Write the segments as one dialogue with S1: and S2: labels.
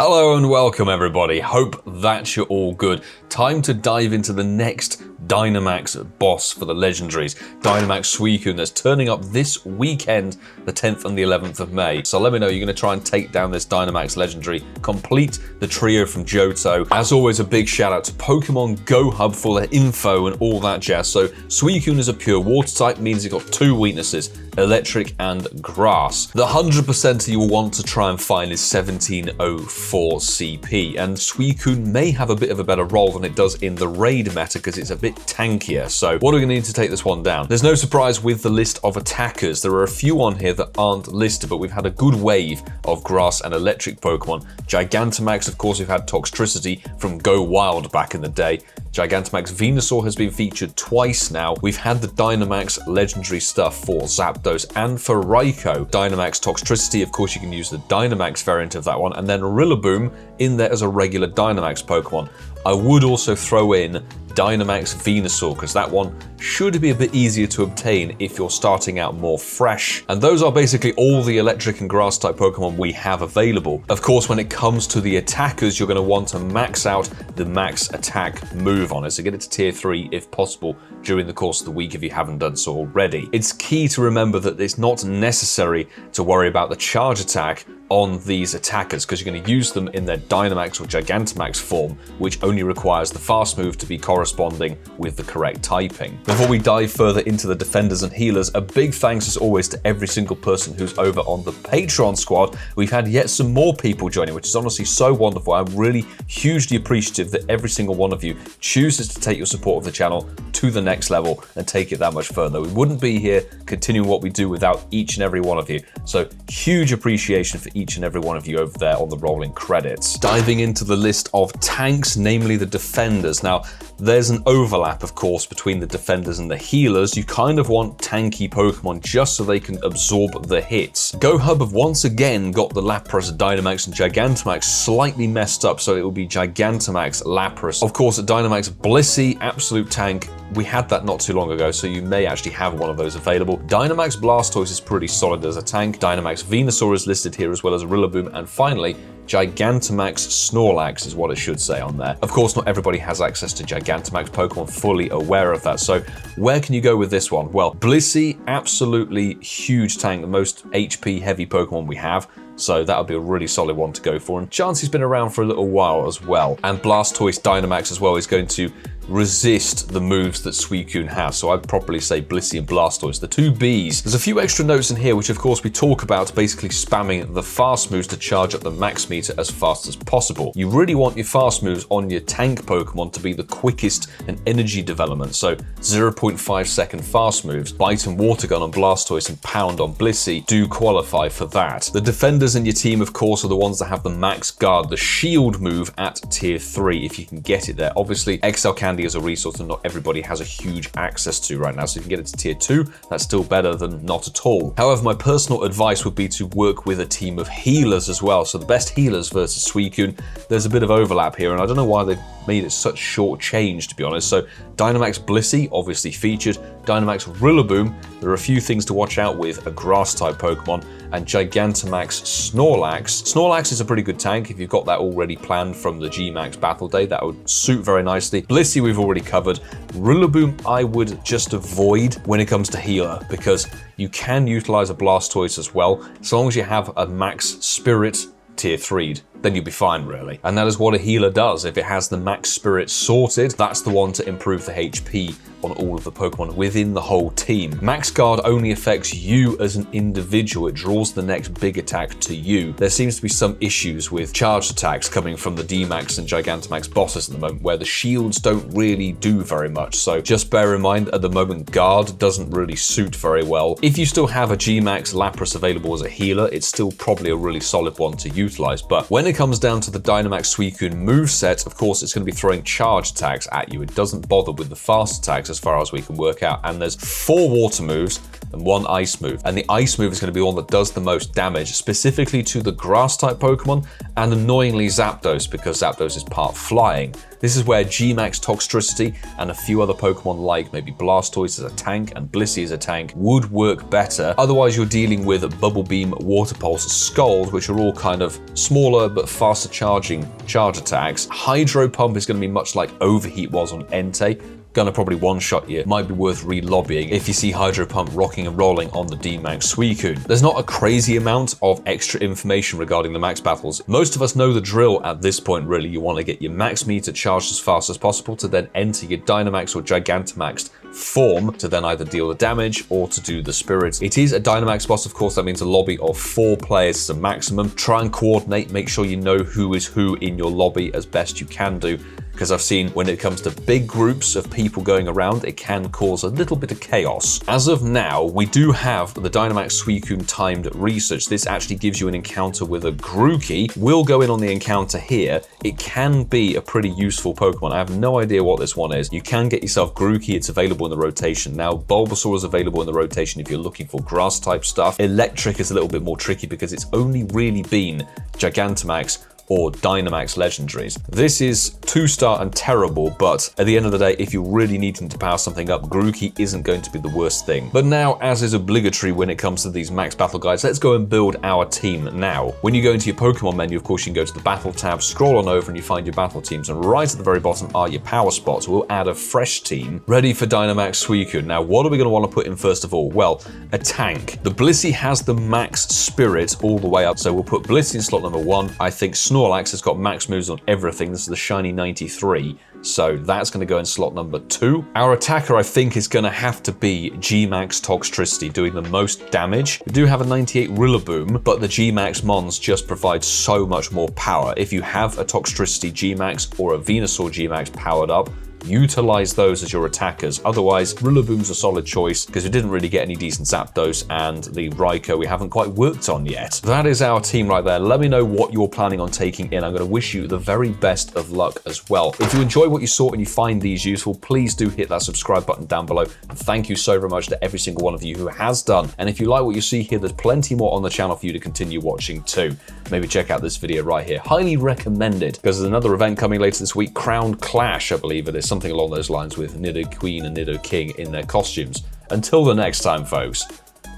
S1: Hello and welcome everybody, hope that you're all good. Time to dive into the next Dynamax boss for the legendaries, Dynamax Suicune, that's turning up this weekend, the 10th and the 11th of May. So let me know, you're going to try and take down this Dynamax legendary, complete the trio from Johto. As always, a big shout out to Pokemon Go Hub for their info and all that jazz. So Suicune is a pure water type, means it's got two weaknesses, electric and grass. The 100% you will want to try and find is 1704 CP, and Suicune may have a bit of a better role than it does in the raid meta because it's a bit tankier. So what are we going to need to take this one down? There's no surprise with the list of attackers. There are a few on here that aren't listed, but we've had a good wave of grass and electric Pokemon. Gigantamax, of course, we've had Toxtricity from Go Wild back in the day. Gigantamax Venusaur has been featured twice now. We've had the Dynamax legendary stuff for Zapdos and for Raikou. Dynamax Toxtricity, of course, you can use the Dynamax variant of that one, and then Rillaboom in there as a regular Dynamax Pokemon. I would also throw in Dynamax Venusaur, because that one should be a bit easier to obtain if you're starting out more fresh. And those are basically all the electric and grass type Pokemon we have available. Of course, when it comes to the attackers, you're going to want to max out the max attack move on it, so get it to tier 3 if possible during the course of the week if you haven't done so already. It's key to remember that it's not necessary to worry about the charge attack on these attackers, because you're going to use them in their Dynamax or Gigantamax form, which only requires the fast move to be corresponding with the correct typing. Before we dive further into the defenders and healers, a big thanks as always to every single person who's over on the Patreon squad. We've had yet some more people joining, which is honestly so wonderful. I'm really hugely appreciative that every single one of you chooses to take your support of the channel to the next level and take it that much further. We wouldn't be here continuing what we do without each and every one of you. So huge appreciation for each and every one of you over there on the rolling credits. Diving into the list of tanks, namely the defenders. Now, there's an overlap, of course, between the defenders and the healers. You kind of want tanky Pokemon just so they can absorb the hits. Go Hub have once again got the Lapras, Dynamax, and Gigantamax slightly messed up, so it will be Gigantamax, Lapras. Of course, Dynamax Blissey, absolute tank. We had that not too long ago, so you may actually have one of those available. Dynamax Blastoise is pretty solid as a tank. Dynamax Venusaur is listed here, as well as Rillaboom, and finally, Gigantamax Snorlax is what it should say on there. Of course, not everybody has access to Gigantamax Pokemon, fully aware of that. So where can you go with this one? Well, Blissey, absolutely huge tank, the most HP heavy Pokemon we have. So that would be a really solid one to go for. And Chansey's been around for a little while as well. And Blastoise Dynamax as well is going to resist the moves that Suicune has. So I'd probably say Blissey and Blastoise, the two Bs. There's a few extra notes in here, which of course we talk about basically spamming the fast moves to charge up the max meter as fast as possible. You really want your fast moves on your tank Pokemon to be the quickest and energy development. So 0.5 second fast moves, Bite and Water Gun on Blastoise and Pound on Blissey do qualify for that. The defenders in your team, of course, are the ones that have the Max Guard, the shield move at tier 3, if you can get it there. Obviously, XL Candy is a resource that not everybody has a huge access to right now, so if you can get it to tier 2, that's still better than not at all. However, my personal advice would be to work with a team of healers as well. So the best healers versus Suicune, there's a bit of overlap here, and I don't know why they've made it such short change, to be honest. So Dynamax Blissey, obviously featured. Dynamax Rillaboom, there are a few things to watch out with, a grass type Pokemon, and Gigantamax Snorlax. Snorlax is a pretty good tank if you've got that already planned from the G-Max Battle Day. That would suit very nicely. Blissey we've already covered. Rillaboom I would just avoid when it comes to healer, because you can utilize a Blastoise as well, as long as you have a Max Spirit tier 3'd, then you'll be fine, really. And that is what a healer does. If it has the Max Spirit sorted, that's the one to improve the HP on all of the Pokemon within the whole team. Max Guard only affects you as an individual. It draws the next big attack to you. There seems to be some issues with charged attacks coming from the D-Max and Gigantamax bosses at the moment, where the shields don't really do very much. So just bear in mind, at the moment, Guard doesn't really suit very well. If you still have a G-Max Lapras available as a healer, it's still probably a really solid one to utilize. But when it comes down to the Dynamax Suicune moveset, of course, it's going to be throwing charge attacks at you. It doesn't bother with the fast attacks as far as we can work out. And there's 4 water moves and 1 ice move. And the ice move is going to be the one that does the most damage, specifically to the grass type Pokemon, and annoyingly Zapdos, because Zapdos is part flying. This is where G-Max Toxtricity and a few other Pokemon like maybe Blastoise as a tank and Blissey as a tank would work better. Otherwise, you're dealing with Bubble Beam, Water Pulse, Scald, which are all kind of smaller but faster charging charge attacks. Hydro Pump is going to be much like Overheat was on Entei. Gonna probably one-shot you. Might be worth re-lobbying if you see Hydro Pump rocking and rolling on the Dynamax Suicune. There's not a crazy amount of extra information regarding the max battles. Most of us know the drill at this point, really. You want to get your max meter charged as fast as possible to then enter your Dynamax or Gigantamaxed form to then either deal the damage or to do the spirits. It is a Dynamax boss, of course. That means a lobby of 4 players is a maximum. Try and coordinate, make sure you know who is who in your lobby as best you can do, because I've seen when it comes to big groups of people going around, it can cause a little bit of chaos. As of now, we do have the Dynamax Suicune timed research. This actually gives you an encounter with a Grookey. We'll go in on the encounter here. It can be a pretty useful Pokemon. I have no idea what this one is. You can get yourself Grookey. It's available in the rotation. Now, Bulbasaur is available in the rotation if you're looking for grass type stuff. Electric is a little bit more tricky because it's only really been Gigantamax or Dynamax legendaries. This is 2-star and terrible, but at the end of the day, if you're really needing to power something up, Grookey isn't going to be the worst thing. But now, as is obligatory when it comes to these max battle guides, let's go and build our team now. When you go into your Pokemon menu, of course, you can go to the battle tab, scroll on over, and you find your battle teams. And right at the very bottom are your power spots. We'll add a fresh team ready for Dynamax Suicune. Now, what are we going to want to put in first of all? Well, a tank. The Blissey has the max spirit all the way up, so we'll put Blissey in slot number 1. I think Snorlax has got max moves on everything. This is the shiny 93. So that's going to go in slot number 2. Our attacker, I think, is going to have to be G-Max Toxtricity, doing the most damage. We do have a 98 Rillaboom, but the G-Max Mons just provide so much more power. If you have a Toxtricity G-Max or a Venusaur G-Max powered up, utilize those as your attackers. Otherwise, Rillaboom's a solid choice because we didn't really get any decent Zapdos, and the Raikou we haven't quite worked on yet. That is our team right there. Let me know what you're planning on taking in. I'm going to wish you the very best of luck as well. If you enjoy what you saw and you find these useful, please do hit that subscribe button down below. And thank you so very much to every single one of you who has done. And if you like what you see here, there's plenty more on the channel for you to continue watching too. Maybe check out this video right here. Highly recommended, because there's another event coming later this week, Crown Clash, I believe it is. Something along those lines with Nidoqueen and Nidoking in their costumes. Until the next time, folks,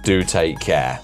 S1: do take care.